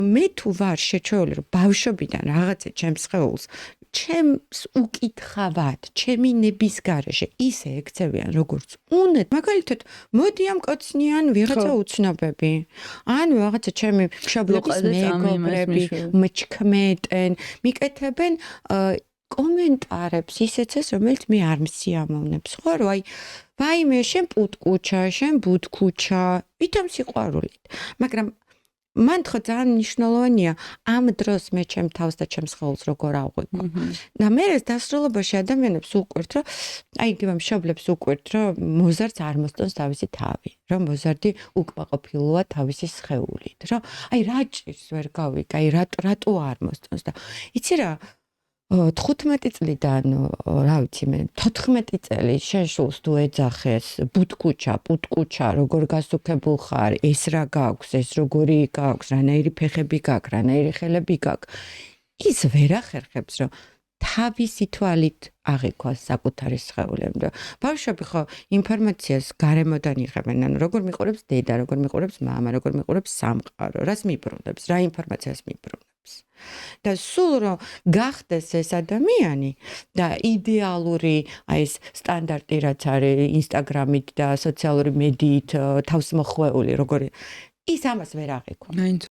მე თუ ვარ შეჩეული რომ ბავშვობიდან რაღაცა ჩემს სხეულს ჩემს უკითხავად, ჩემი ნების გარეშე ისე ექცევიან როგორც უნდა. მაგალითად, მოდი ამ კოცნიან ვიღაცა უცნობები. ან რაღაცა ჩემი მშობლების მეგობრები მჩქმეტენ, მიკეთებენ კომენტარებს ისეცეს, რომელიც მე არ მსიამოვნებს. ხო, რომ ვაიმე, შენ პუტკუჩა, შენ ბუდკუჩა, ვითომ სიყვარულით. მაგრამ მან ხო ძალიან მნიშვნელოვანია ამ დროს მე ჩემ თავს და ჩემს სხეულს როგორ აღვიქვო. და მე ეს დასრულებაში ადამიანებს უყვირთ, რომ იგივე მშობლებს უყვირთ, რომ მოზარდს არ მოსწონს თავისი თავი, რომ მოზარდი უკმაყოფილოა თავისი სხეულით, რომ რა ჭირს ვერ გავიგე, რატო არ მოსწონს და იცი რა 15 წლიდან, რა ვიცი მე, 14 წელი შენ შულს თუ ეძახეს, ბუდკუჩა, პუტკუჩა, როგორ გასუქებულ ხარ, ეს რა გაქვს, ეს როგორი გაქვს, რანაირი ფეხები გაქვს, რანაირი ხელები გაქვს. ის ვერ ახერხებს, რომ თავისი თვალით აღიქვას საკუთარი სხეულები. ბავშვები ხო ინფორმაციას გარემოდან იღებენ, ანუ როგორ მიყურებს დედა, როგორ მიყურებს მამა, როგორ მიყურებს სამყარო, რას მიბრუნებს, რა ინფორმაციას მიბრუნებს. და სულ რომ გახდეს ეს ადამიანი და იდეალური ეს სტანდარტი რაც არის ინსტაგრამით და სოციალური მედიით თავს მოხვეული როგორი ის ამას ვერ აღიქვა.